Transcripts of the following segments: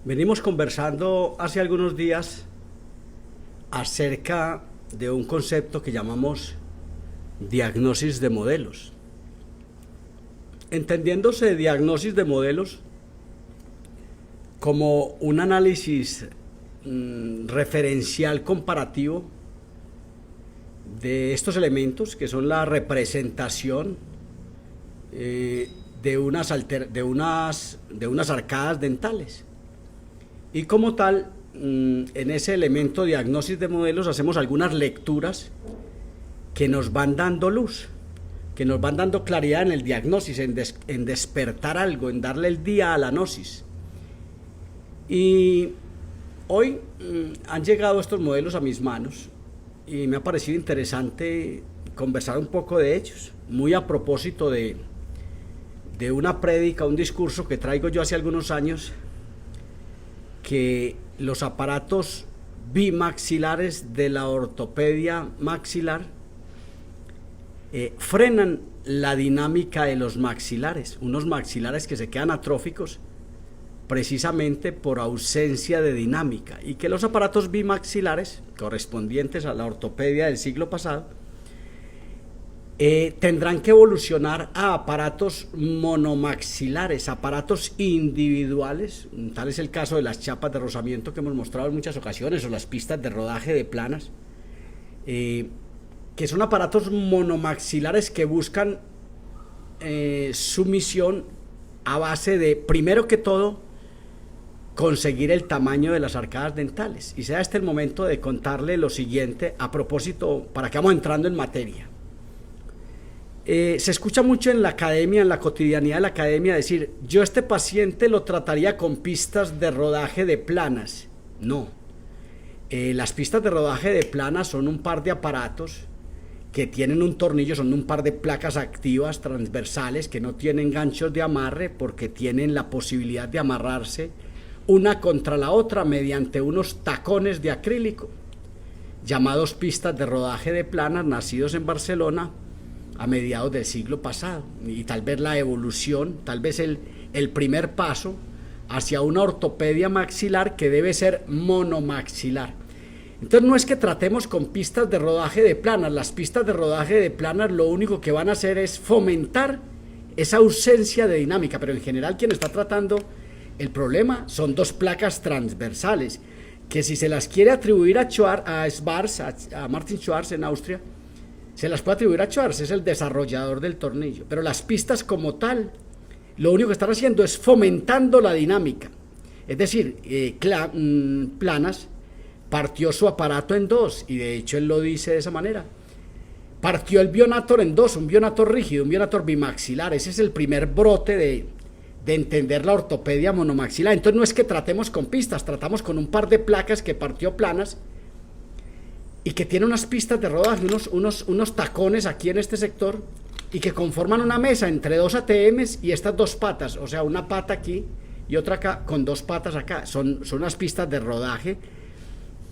Venimos conversando hace algunos días acerca de un concepto que llamamos diagnosis de modelos. Entendiéndose diagnosis de modelos como un análisis referencial comparativo de estos elementos que son la representación de unas arcadas dentales. Y como tal, en ese elemento diagnóstico de modelos hacemos algunas lecturas que nos van dando luz, que nos van dando claridad en el diagnóstico, en despertar algo, en darle el día a la gnosis. Y hoy han llegado estos modelos a mis manos y me ha parecido interesante conversar un poco de ellos, muy a propósito de una prédica, un discurso que traigo yo hace algunos años, que los aparatos bimaxilares de la ortopedia maxilar frenan la dinámica de los maxilares, unos maxilares que se quedan atróficos precisamente por ausencia de dinámica, y que los aparatos bimaxilares correspondientes a la ortopedia del siglo pasado tendrán que evolucionar a aparatos monomaxilares, aparatos individuales. Tal es el caso de las chapas de rozamiento que hemos mostrado en muchas ocasiones, o las pistas de rodaje de planas, que son aparatos monomaxilares que buscan su misión a base de, primero que todo, conseguir el tamaño de las arcadas dentales. Y sea este el momento de contarle lo siguiente a propósito, para que vamos entrando en materia. Se escucha mucho en la academia, en la cotidianidad de la academia, decir: yo este paciente lo trataría con pistas de rodaje de planas. No. Las pistas de rodaje de planas son un par de aparatos que tienen un tornillo, son un par de placas activas transversales que no tienen ganchos de amarre, porque tienen la posibilidad de amarrarse una contra la otra mediante unos tacones de acrílico, llamados pistas de rodaje de planas, nacidos en Barcelona a mediados del siglo pasado. Y tal vez la evolución, tal vez el primer paso hacia una ortopedia maxilar que debe ser monomaxilar. Entonces no es que tratemos con pistas de rodaje de planas. Las pistas de rodaje de planas lo único que van a hacer es fomentar esa ausencia de dinámica, pero en general quien está tratando el problema son dos placas transversales, que si se las quiere atribuir a Schwarz, a Martin Schwarz en Austria, se las puede atribuir a Schwarz, es el desarrollador del tornillo. Pero las pistas como tal, lo único que están haciendo es fomentando la dinámica. Es decir, Planas partió su aparato en dos, y de hecho él lo dice de esa manera. Partió el Bionator en dos, un Bionator rígido, un Bionator bimaxilar. Ese es el primer brote de entender la ortopedia monomaxilar. Entonces no es que tratemos con pistas, tratamos con un par de placas que partió Planas y que tiene unas pistas de rodaje, unos tacones aquí en este sector, y que conforman una mesa entre dos ATMs y estas dos patas, o sea, una pata aquí y otra acá, con dos patas acá. Son unas pistas de rodaje,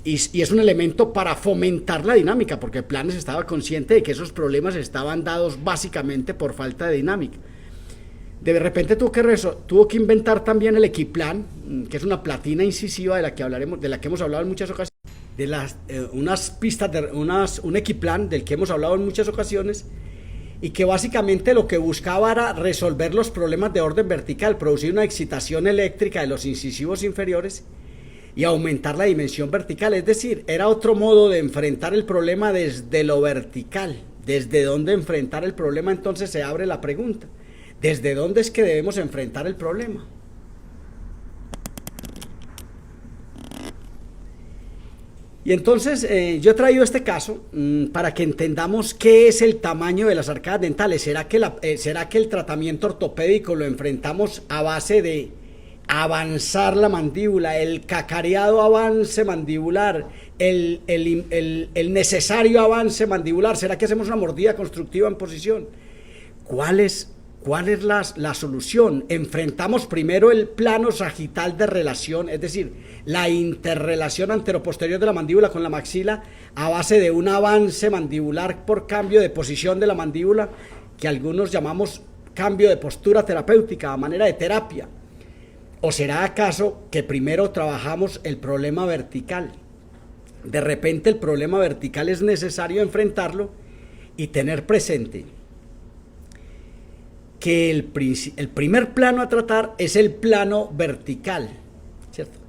y es un elemento para fomentar la dinámica, porque Planas estaba consciente de que esos problemas estaban dados básicamente por falta de dinámica. De repente tuvo que inventar también el Equiplan, que es una platina incisiva de la que hemos hablado en muchas ocasiones, un Equiplan del que hemos hablado en muchas ocasiones, y que básicamente lo que buscaba era resolver los problemas de orden vertical, producir una excitación eléctrica de los incisivos inferiores y aumentar la dimensión vertical. Es decir, era otro modo de enfrentar el problema desde lo vertical. ¿Desde dónde enfrentar el problema? Entonces se abre la pregunta: ¿desde dónde es que debemos enfrentar el problema? Y entonces yo he traído este caso para que entendamos qué es el tamaño de las arcadas dentales. ¿Será que el tratamiento ortopédico lo enfrentamos a base de avanzar la mandíbula, el cacareado avance mandibular, el necesario avance mandibular? ¿Será que hacemos una mordida constructiva en posición? ¿Cuál es la solución? Enfrentamos primero el plano sagital de relación, es decir, la interrelación anteroposterior de la mandíbula con la maxila, a base de un avance mandibular por cambio de posición de la mandíbula, que algunos llamamos cambio de postura terapéutica, a manera de terapia. ¿O será acaso que primero trabajamos el problema vertical? De repente el problema vertical es necesario enfrentarlo y tener presente que el primer plano a tratar es el plano vertical, ¿cierto?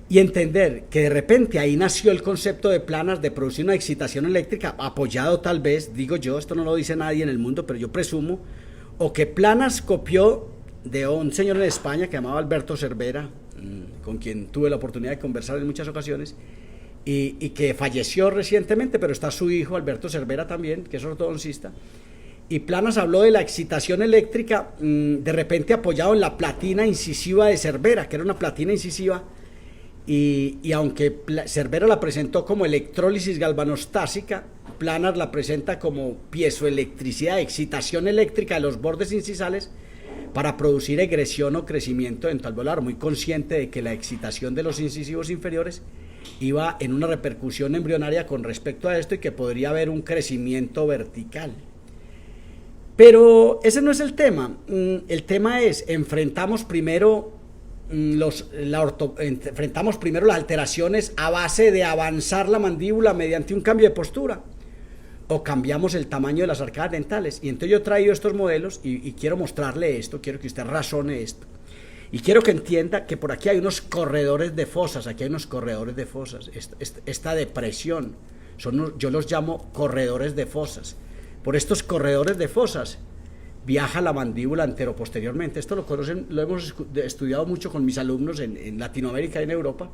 Y entender que de repente ahí nació el concepto de planas, de producir una excitación eléctrica, apoyado tal vez, digo yo, esto no lo dice nadie en el mundo, pero yo presumo, o que Planas copió de un señor en España que llamaba Alberto Cervera, con quien tuve la oportunidad de conversar en muchas ocasiones, y que falleció recientemente, pero está su hijo Alberto Cervera también, que es ortodoncista. Y Planas habló de la excitación eléctrica, de repente apoyado en la platina incisiva de Cervera, que era una platina incisiva, y aunque Cervera la presentó como electrólisis galvanostásica, Planas la presenta como piezoelectricidad, excitación eléctrica de los bordes incisales para producir egresión o crecimiento dental alveolar, muy consciente de que la excitación de los incisivos inferiores iba en una repercusión embrionaria con respecto a esto y que podría haber un crecimiento vertical. Pero ese no es el tema. El tema es, enfrentamos primero las alteraciones a base de avanzar la mandíbula mediante un cambio de postura, o cambiamos el tamaño de las arcadas dentales. Y entonces yo he traído estos modelos y quiero mostrarle esto, quiero que usted razone esto. Y quiero que entienda que por aquí hay unos corredores de fosas, aquí hay unos corredores de fosas. Esta depresión, yo los llamo corredores de fosas. Por estos corredores de fosas viaja la mandíbula anteroposteriormente. Esto lo conocen, lo hemos estudiado mucho con mis alumnos en Latinoamérica y en Europa,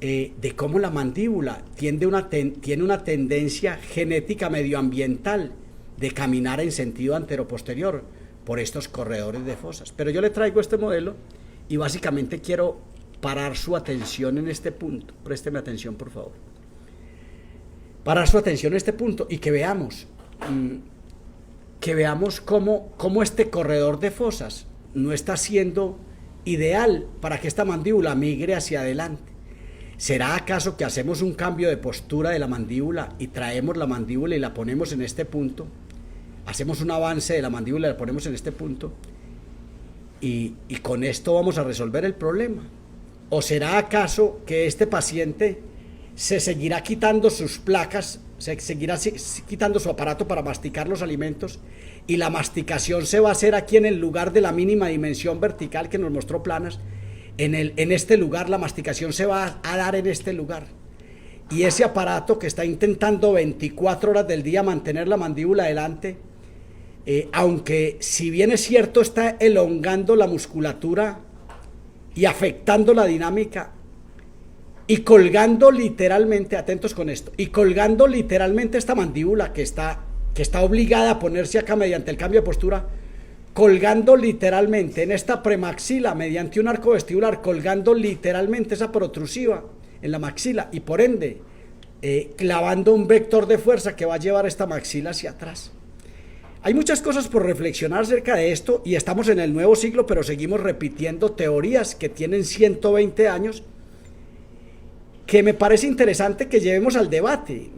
de cómo la mandíbula tiene una tendencia genética medioambiental de caminar en sentido anteroposterior por estos corredores de fosas. Pero yo le traigo este modelo y básicamente quiero parar su atención en este punto. Présteme atención, por favor. Parar su atención en este punto y que veamos cómo este corredor de fosas no está siendo ideal para que esta mandíbula migre hacia adelante. ¿Será acaso que hacemos un cambio de postura de la mandíbula y traemos la mandíbula y la ponemos en este punto? Hacemos un avance de la mandíbula y la ponemos en este punto y con esto vamos a resolver el problema. ¿O será acaso que este paciente se seguirá quitando sus placas, se seguirá quitando su aparato para masticar los alimentos y la masticación se va a hacer aquí en el lugar de la mínima dimensión vertical que nos mostró Planas? En este lugar la masticación se va a dar en este lugar, y ese aparato que está intentando 24 horas del día mantener la mandíbula adelante, aunque si bien es cierto está elongando la musculatura y afectando la dinámica y colgando literalmente, atentos con esto, y colgando literalmente esta mandíbula que está obligada a ponerse acá mediante el cambio de postura, colgando literalmente en esta premaxila mediante un arco vestibular, colgando literalmente esa protrusiva en la maxila y por ende clavando un vector de fuerza que va a llevar esta maxila hacia atrás. Hay muchas cosas por reflexionar acerca de esto y estamos en el nuevo siglo, pero seguimos repitiendo teorías que tienen 120 años, que me parece interesante que llevemos al debate,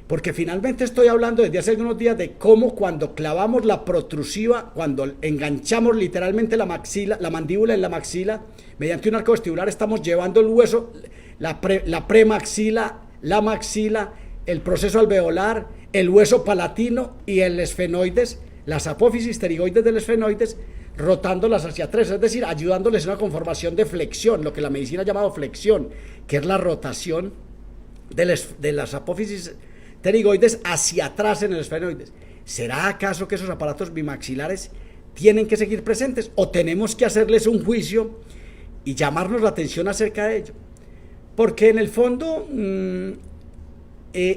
porque finalmente estoy hablando desde hace algunos días de cómo cuando clavamos la protrusiva, cuando enganchamos literalmente la mandíbula en la maxila, mediante un arco vestibular estamos llevando el hueso, la premaxila, la maxila, el proceso alveolar, el hueso palatino y el esfenoides, las apófisis pterigoides del esfenoides, rotándolas hacia atrás, es decir, ayudándoles a una conformación de flexión, lo que la medicina ha llamado flexión, que es la rotación de las apófisis pterigoides hacia atrás en el esfenoides. ¿Será acaso que esos aparatos bimaxilares tienen que seguir presentes o tenemos que hacerles un juicio y llamarnos la atención acerca de ello? Porque en el fondo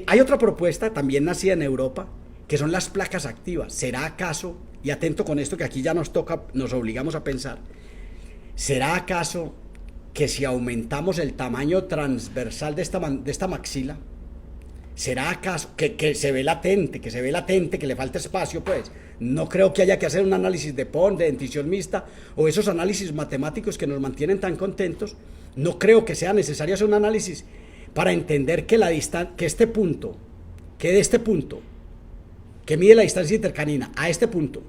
hay otra propuesta también nacida en Europa, que son las placas activas. ¿Será acaso, y atento con esto que aquí ya nos obligamos a pensar, será acaso que si aumentamos el tamaño transversal de esta maxila, ¿será acaso que se ve latente, que le falta espacio? Pues no creo que haya que hacer un análisis de Pond, de dentición mixta, o esos análisis matemáticos que nos mantienen tan contentos. No creo que sea necesario hacer un análisis para entender que de este punto, que mide la distancia intercanina a este punto,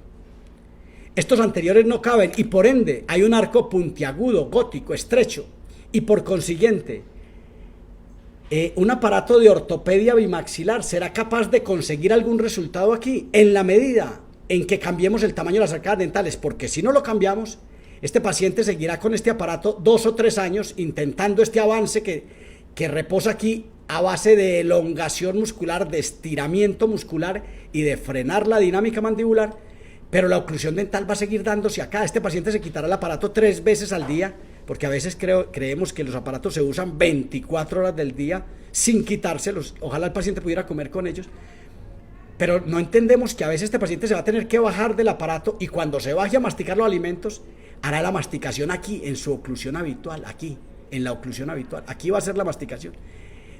Estos anteriores no caben y por ende hay un arco puntiagudo, gótico, estrecho y por consiguiente un aparato de ortopedia bimaxilar será capaz de conseguir algún resultado aquí en la medida en que cambiemos el tamaño de las arcadas dentales, porque si no lo cambiamos, este paciente seguirá con este aparato 2 o 3 años intentando este avance que reposa aquí a base de elongación muscular, de estiramiento muscular y de frenar la dinámica mandibular, pero la oclusión dental va a seguir dándose acá. Este paciente se quitará el aparato 3 veces al día, porque a veces creemos que los aparatos se usan 24 horas del día sin quitárselos. Ojalá el paciente pudiera comer con ellos, pero no entendemos que a veces este paciente se va a tener que bajar del aparato y cuando se baje a masticar los alimentos, hará la masticación aquí, en su oclusión habitual, aquí, en la oclusión habitual. Aquí va a ser la masticación.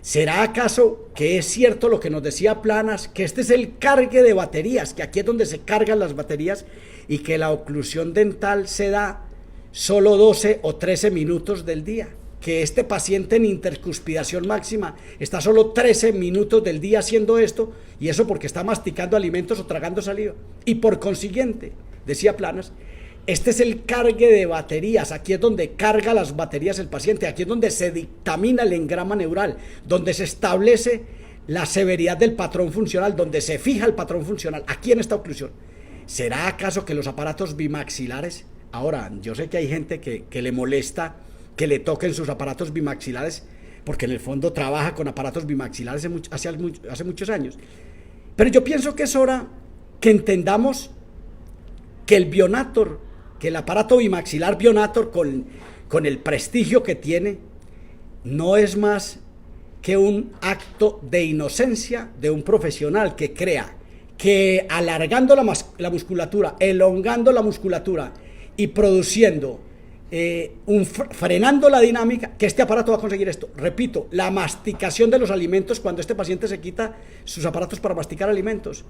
¿Será acaso que es cierto lo que nos decía Planas, que este es el cargue de baterías, que aquí es donde se cargan las baterías y que la oclusión dental se da solo 12 o 13 minutos del día? Que este paciente en intercuspidación máxima está solo 13 minutos del día haciendo esto, y eso porque está masticando alimentos o tragando saliva. Y por consiguiente, decía Planas, este es el cargue de baterías, aquí es donde carga las baterías el paciente, aquí es donde se dictamina el engrama neural, donde se establece la severidad del patrón funcional, donde se fija el patrón funcional, aquí en esta oclusión. ¿Será acaso que los aparatos bimaxilares, ahora yo sé que hay gente que le molesta que le toquen sus aparatos bimaxilares, porque en el fondo trabaja con aparatos bimaxilares hace muchos años, pero yo pienso que es hora que entendamos que el Bionator, que el aparato bimaxilar Bionator con el prestigio que tiene, no es más que un acto de inocencia de un profesional que crea que alargando la musculatura, elongando la musculatura y produciendo frenando la dinámica, que este aparato va a conseguir esto. Repito, la masticación de los alimentos, cuando este paciente se quita sus aparatos para masticar alimentos,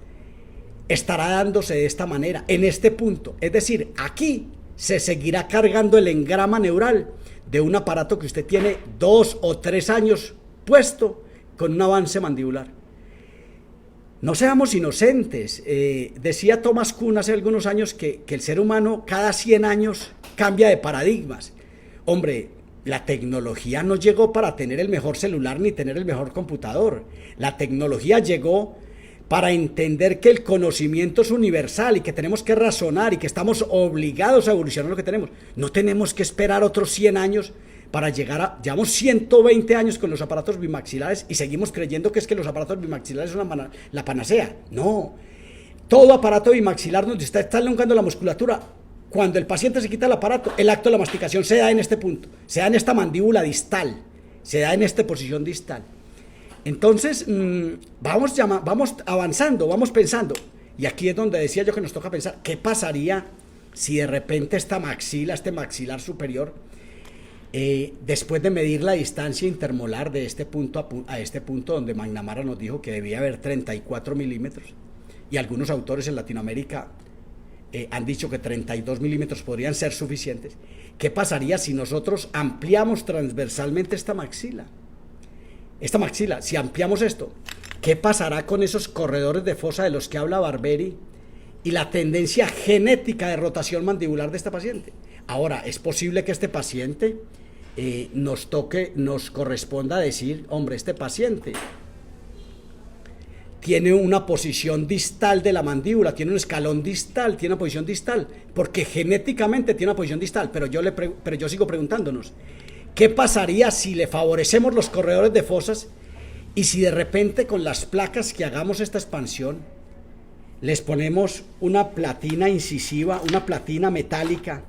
estará dándose de esta manera, en este punto. Es decir, aquí se seguirá cargando el engrama neural de un aparato que usted tiene 2 o 3 años puesto con un avance mandibular. No seamos inocentes. Decía Thomas Kuhn hace algunos años que el ser humano cada 100 años cambia de paradigmas. Hombre, la tecnología no llegó para tener el mejor celular ni tener el mejor computador. La tecnología llegó para entender que el conocimiento es universal y que tenemos que razonar y que estamos obligados a evolucionar lo que tenemos. No tenemos que esperar otros 100 años para llegar a... Llevamos 120 años con los aparatos bimaxilares y seguimos creyendo que es que los aparatos bimaxilares son la panacea. No. Todo aparato bimaxilar donde está elongando la musculatura, cuando el paciente se quita el aparato, el acto de la masticación se da en este punto, se da en esta mandíbula distal, se da en esta posición distal. Entonces, vamos avanzando, vamos pensando. Y aquí es donde decía yo que nos toca pensar, ¿qué pasaría si de repente esta maxila, este maxilar superior, después de medir la distancia intermolar de este punto a este punto donde McNamara nos dijo que debía haber 34 milímetros, y algunos autores en Latinoamérica han dicho que 32 milímetros podrían ser suficientes? ¿Qué pasaría si nosotros ampliamos transversalmente esta maxila? Si ampliamos esto, ¿qué pasará con esos corredores de fosa de los que habla Barberi y la tendencia genética de rotación mandibular de esta paciente? Ahora, es posible que este paciente nos corresponda decir, hombre, este paciente tiene una posición distal de la mandíbula, tiene un escalón distal, tiene una posición distal, porque genéticamente tiene una posición distal, pero yo sigo preguntándonos, ¿qué pasaría si le favorecemos los corredores de fosas y si de repente con las placas que hagamos esta expansión les ponemos una platina incisiva, una platina metálica?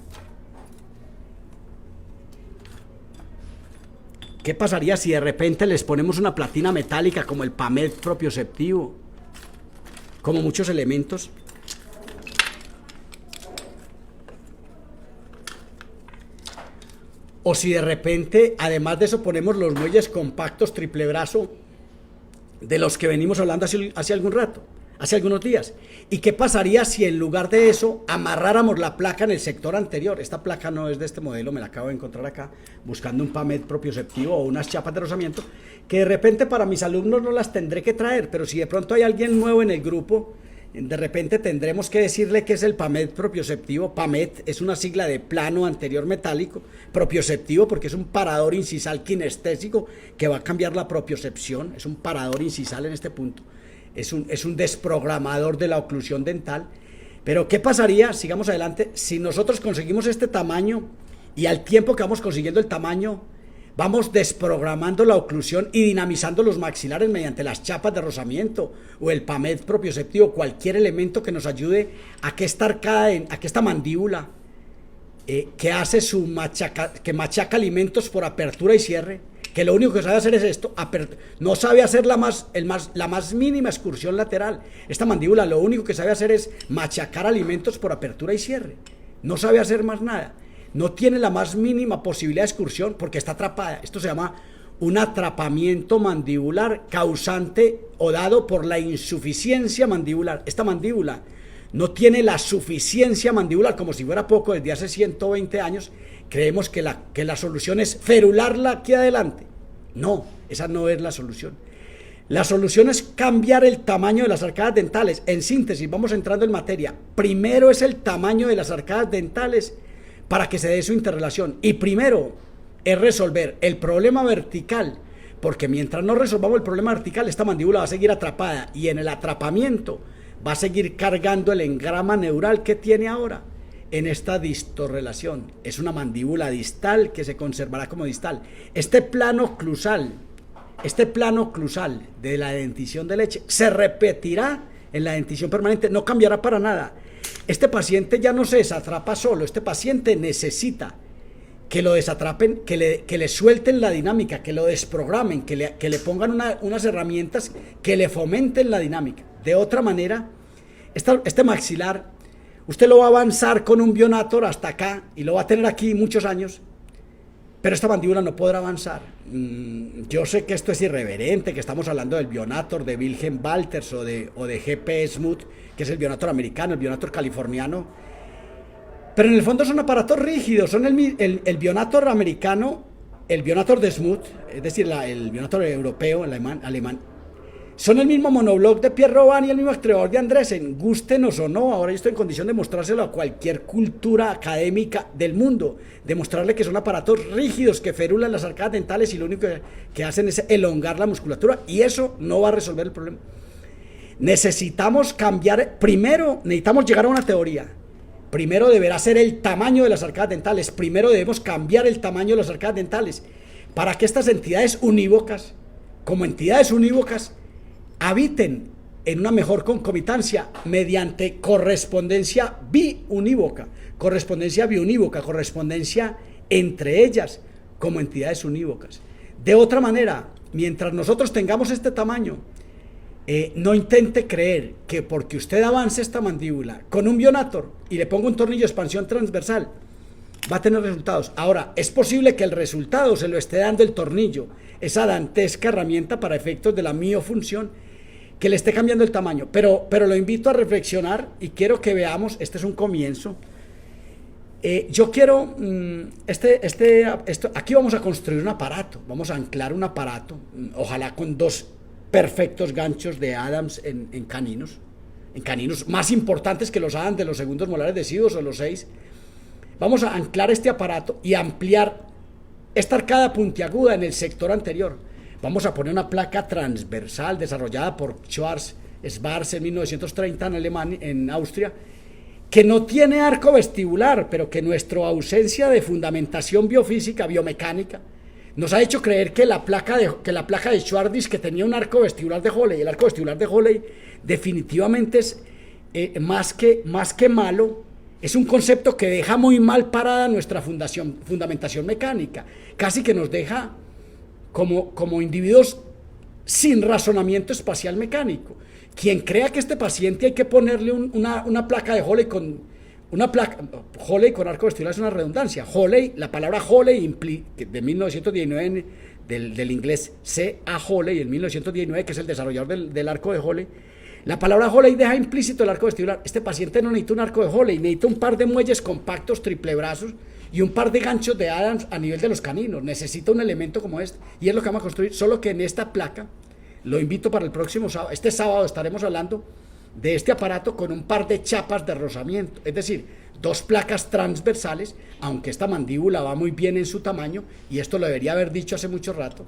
¿Qué pasaría si de repente les ponemos una platina metálica como el PAMED propioceptivo, como muchos elementos? O si de repente, además de eso, ponemos los muelles compactos triple brazo de los que venimos hablando hace algún rato, hace algunos días. ¿Y qué pasaría si en lugar de eso amarráramos la placa en el sector anterior? Esta placa no es de este modelo, me la acabo de encontrar acá, buscando un PAMED propioceptivo o unas chapas de rozamiento, que de repente para mis alumnos no las tendré que traer, pero si de pronto hay alguien nuevo en el grupo De repente tendremos que decirle que es el PAMED propioceptivo. PAMED es una sigla de plano anterior metálico, propioceptivo porque es un parador incisal kinestésico que va a cambiar la propiocepción, es un parador incisal en este punto, es un desprogramador de la oclusión dental. Pero ¿qué pasaría, sigamos adelante, si nosotros conseguimos este tamaño y al tiempo que vamos consiguiendo el tamaño vamos desprogramando la oclusión y dinamizando los maxilares mediante las chapas de rozamiento o el PAMED propioceptivo, cualquier elemento que nos ayude a que esta arcada, a que esta mandíbula que hace que machaca alimentos por apertura y cierre, que lo único que sabe hacer es esto, no sabe hacer la más mínima excursión lateral. Esta mandíbula lo único que sabe hacer es machacar alimentos por apertura y cierre, no sabe hacer más nada. No tiene la más mínima posibilidad de excursión porque está atrapada. Esto se llama un atrapamiento mandibular causante o dado por la insuficiencia mandibular. Esta mandíbula no tiene la suficiencia mandibular, como si fuera poco, desde hace 120 años. Creemos que la solución es ferularla aquí adelante. No, esa no es la solución. La solución es cambiar el tamaño de las arcadas dentales. En síntesis, vamos entrando en materia. Primero es el tamaño de las arcadas dentales para que se dé su interrelación. Y primero es resolver el problema vertical, porque mientras no resolvamos el problema vertical, esta mandíbula va a seguir atrapada y en el atrapamiento va a seguir cargando el engrama neural que tiene ahora en esta distorrelación. Es una mandíbula distal que se conservará como distal. Este plano oclusal de la dentición de leche se repetirá en la dentición permanente, no cambiará para nada. Este paciente ya no se desatrapa solo, este paciente necesita que lo desatrapen, que le suelten la dinámica, que lo desprogramen, que le pongan unas herramientas que le fomenten la dinámica. De otra manera, este maxilar, usted lo va a avanzar con un Bionator hasta acá y lo va a tener aquí muchos años, pero esta mandíbula no podrá avanzar. Yo sé que esto es irreverente, que estamos hablando del Bionator de Wilhelm Walters o de G.P. Smoot, que es el Bionator americano, el Bionator californiano, pero en el fondo son aparatos rígidos. Son el Bionator americano, el Bionator de Smoot, es decir, el Bionator europeo, el alemán, son el mismo monobloc de Pierre Robin y el mismo exterior de Andresen, gústenos o no. Ahora yo estoy en condición de mostrárselo a cualquier cultura académica del mundo, demostrarle que son aparatos rígidos que ferulan las arcadas dentales y lo único que hacen es elongar la musculatura, y eso no va a resolver el problema. Necesitamos cambiar, primero necesitamos llegar a una teoría. Primero deberá ser el tamaño de las arcadas dentales, primero debemos cambiar el tamaño de las arcadas dentales para que estas entidades unívocas, como entidades unívocas, habiten en una mejor concomitancia mediante correspondencia biunívoca, correspondencia entre ellas como entidades unívocas. De otra manera, mientras nosotros tengamos este tamaño, no intente creer que porque usted avance esta mandíbula con un Bionator y le ponga un tornillo de expansión transversal va a tener resultados. Ahora, es posible que el resultado se lo esté dando el tornillo, esa dantesca herramienta para efectos de la miofunción, que le esté cambiando el tamaño, pero lo invito a reflexionar y quiero que veamos, este es un comienzo. Yo quiero, aquí vamos a construir un aparato, vamos a anclar un aparato, ojalá con dos perfectos ganchos de Adams en caninos más importantes que los Adams de los segundos molares deciduos o los 6. Vamos a anclar este aparato y ampliar esta arcada puntiaguda en el sector anterior. Vamos a poner una placa transversal desarrollada por Schwarz-Schwarz en 1930 en Austria, que no tiene arco vestibular, pero que nuestra ausencia de fundamentación biofísica, biomecánica, nos ha hecho creer que la placa de Schwarz que tenía un arco vestibular de Holley. El arco vestibular de Holley definitivamente es más que malo. Es un concepto que deja muy mal parada nuestra fundamentación mecánica, casi que nos deja como individuos sin razonamiento espacial mecánico. Quien crea que este paciente hay que ponerle una placa de Holley Holley con arco vestibular es una redundancia. Holley, la palabra Holley de 1919 del inglés C.A. Holley en 1919, que es el desarrollador del arco de Holley. La palabra Holley deja implícito el arco vestibular. Este paciente no necesita un arco de Holley, necesita un par de muelles compactos triple brazos y un par de ganchos de Adams a nivel de los caninos. Necesita un elemento como este y es lo que vamos a construir, solo que en esta placa, lo invito para el próximo sábado, este sábado estaremos hablando de este aparato con un par de chapas de rozamiento, es decir, dos placas transversales, aunque esta mandíbula va muy bien en su tamaño, y esto lo debería haber dicho hace mucho rato.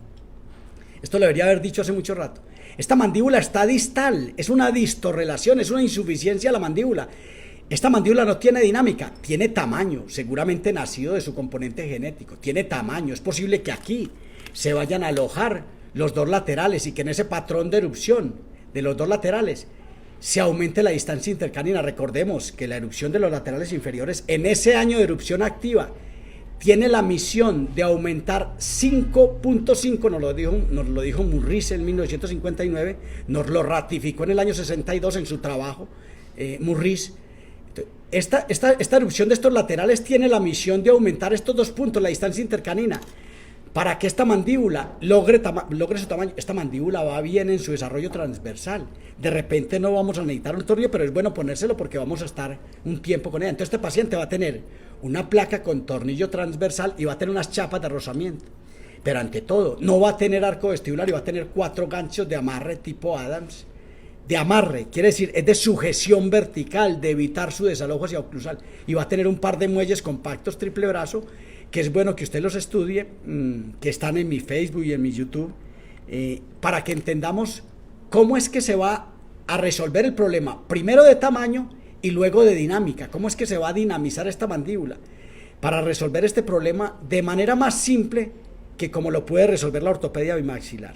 Esta mandíbula está distal, es una distorrelación, es una insuficiencia de la mandíbula. Esta mandíbula no tiene dinámica, tiene tamaño, seguramente nacido de su componente genético, tiene tamaño. Es posible que aquí se vayan a alojar los dos laterales y que en ese patrón de erupción de los dos laterales se aumente la distancia intercanina. Recordemos que la erupción de los laterales inferiores en ese año de erupción activa tiene la misión de aumentar 5.5, nos lo dijo Murris en 1959, nos lo ratificó en el año 62 en su trabajo, Murris. Esta erupción de estos laterales tiene la misión de aumentar estos 2 puntos, la distancia intercanina, para que esta mandíbula logre su tamaño. Esta mandíbula va bien en su desarrollo transversal. De repente no vamos a necesitar un tornillo, pero es bueno ponérselo porque vamos a estar un tiempo con ella. Entonces este paciente va a tener una placa con tornillo transversal y va a tener unas chapas de rozamiento. Pero ante todo, no va a tener arco vestibular y va a tener 4 ganchos de amarre tipo Adams. De amarre, quiere decir, es de sujeción vertical, de evitar su desalojo hacia oclusal. Y va a tener un par de muelles compactos triple brazo, que es bueno que usted los estudie, que están en mi Facebook y en mi YouTube, para que entendamos cómo es que se va a resolver el problema, primero de tamaño y luego de dinámica, cómo es que se va a dinamizar esta mandíbula, para resolver este problema de manera más simple que como lo puede resolver la ortopedia bimaxilar.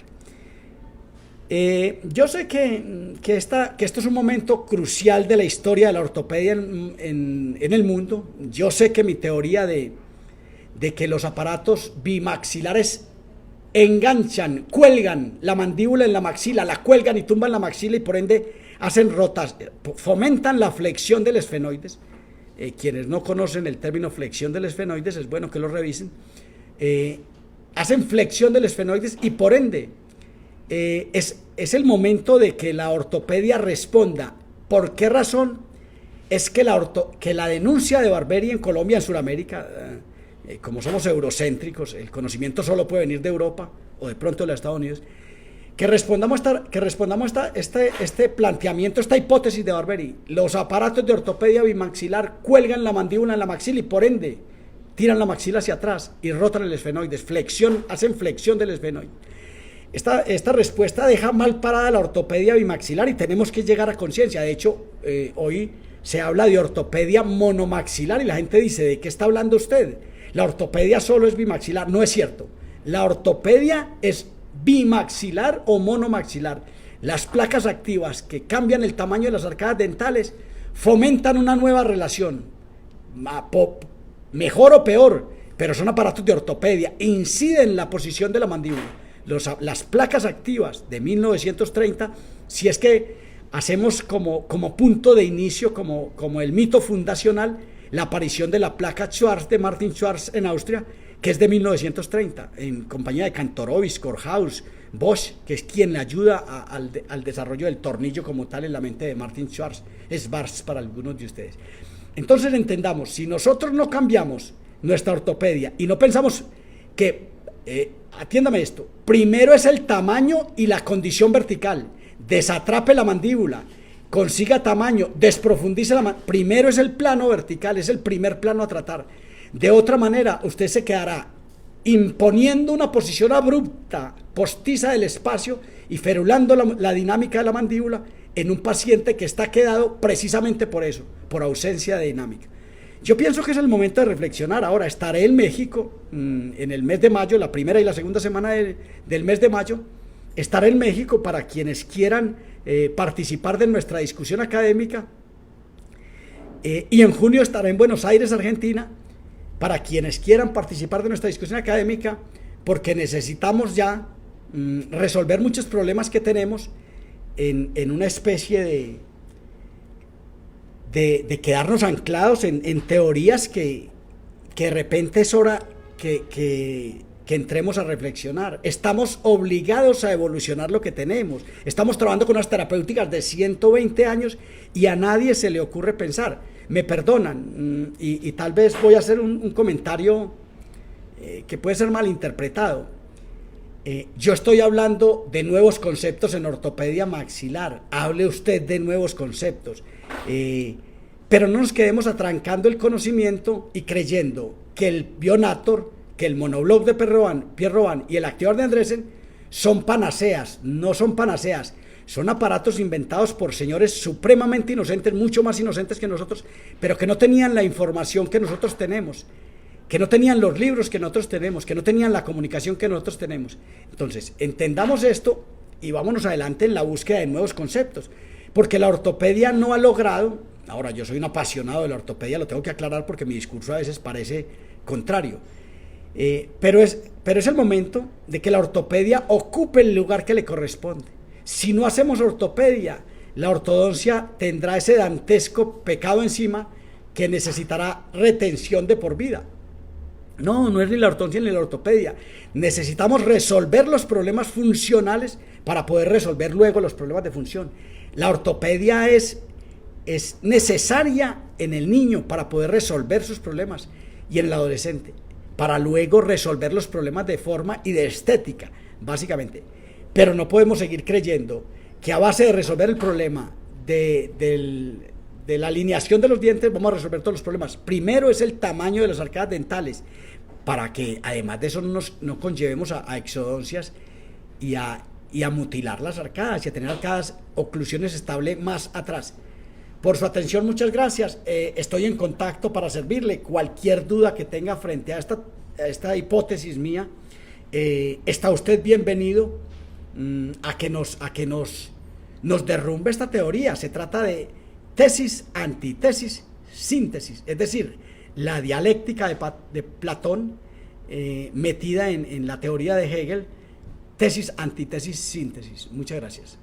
Yo sé que esto es un momento crucial de la historia de la ortopedia en el mundo. Yo sé que mi teoría de que los aparatos bimaxilares enganchan, cuelgan la mandíbula en la maxila, la cuelgan y tumban la maxila y por ende hacen fomentan la flexión del esfenoides. Quienes no conocen el término flexión del esfenoides, es bueno que lo revisen. Hacen flexión del esfenoides y por ende es el momento de que la ortopedia responda. ¿Por qué razón? Es que la denuncia de Barberi en Colombia, en Sudamérica, como somos eurocéntricos, el conocimiento solo puede venir de Europa o de pronto de los Estados Unidos, que respondamos este planteamiento, esta hipótesis de Barberi. Los aparatos de ortopedia bimaxilar cuelgan la mandíbula en la maxila y por ende tiran la maxila hacia atrás y rotan el esfenoides, hacen flexión del esfenoide. Esta respuesta deja mal parada la ortopedia bimaxilar y tenemos que llegar a conciencia. De hecho, hoy se habla de ortopedia monomaxilar y la gente dice, ¿de qué está hablando usted? La ortopedia solo es bimaxilar. No es cierto. La ortopedia es bimaxilar o monomaxilar. Las placas activas que cambian el tamaño de las arcadas dentales fomentan una nueva relación, mejor o peor, pero son aparatos de ortopedia, inciden en la posición de la mandíbula. Las placas activas de 1930, si es que hacemos como punto de inicio, como el mito fundacional, la aparición de la placa Schwarz de Martin Schwarz en Austria, que es de 1930, en compañía de Kantorowicz, Korhaus, Bosch, que es quien le ayuda al desarrollo del tornillo como tal en la mente de Martin Schwarz, Schwarz para algunos de ustedes. Entonces entendamos, si nosotros no cambiamos nuestra ortopedia y no pensamos que, atiéndame esto, primero es el tamaño y la condición vertical, desatrape la mandíbula, consiga tamaño, desprofundice primero es el plano vertical, es el primer plano a tratar. De otra manera, usted se quedará imponiendo una posición abrupta, postiza del espacio y ferulando la dinámica de la mandíbula en un paciente que está quedado precisamente por eso, por ausencia de dinámica. Yo pienso que es el momento de reflexionar. Ahora estaré en México en el mes de mayo, la primera y la segunda semana del mes de mayo. Estaré en México para quienes quieran participar de nuestra discusión académica. Y en junio estaré en Buenos Aires, Argentina, para quienes quieran participar de nuestra discusión académica, porque necesitamos ya resolver muchos problemas que tenemos en una especie de quedarnos anclados en teorías que de repente es hora que entremos a reflexionar. Estamos obligados a evolucionar lo que tenemos. Estamos trabajando con unas terapéuticas de 120 años y a nadie se le ocurre pensar. Me perdonan y tal vez voy a hacer un comentario que puede ser malinterpretado. Yo estoy hablando de nuevos conceptos en ortopedia maxilar. Hable usted de nuevos conceptos. Pero no nos quedemos atrancando el conocimiento y creyendo que el Bionator, que el monobloc de Pierre Robin y el activador de Andresen son panaceas. No son panaceas. Son aparatos inventados por señores supremamente inocentes, mucho más inocentes que nosotros, pero que no tenían la información que nosotros tenemos, que no tenían los libros que nosotros tenemos, que no tenían la comunicación que nosotros tenemos. Entonces, entendamos esto y vámonos adelante en la búsqueda de nuevos conceptos, porque la ortopedia no ha logrado, ahora yo soy un apasionado de la ortopedia, lo tengo que aclarar porque mi discurso a veces parece contrario, pero es el momento de que la ortopedia ocupe el lugar que le corresponde. Si no hacemos ortopedia, la ortodoncia tendrá ese dantesco pecado encima que necesitará retención de por vida. No es ni la ortodoncia ni la ortopedia. Necesitamos resolver los problemas funcionales para poder resolver luego los problemas de función. La ortopedia es necesaria en el niño para poder resolver sus problemas y en el adolescente, para luego resolver los problemas de forma y de estética, básicamente. Pero no podemos seguir creyendo que a base de resolver el problema de la alineación de los dientes vamos a resolver todos los problemas. Primero es el tamaño de las arcadas dentales, para que además de eso no conllevemos a exodoncias y a mutilar las arcadas y a tener arcadas, oclusiones estables más atrás. Por su atención, muchas gracias. Estoy en contacto para servirle. Cualquier duda que tenga frente a esta hipótesis mía, está usted bienvenido a que nos derrumbe esta teoría. Se trata de tesis, antítesis, síntesis, es decir, la dialéctica de Platón metida en la teoría de Hegel, tesis, antítesis, síntesis. Muchas gracias.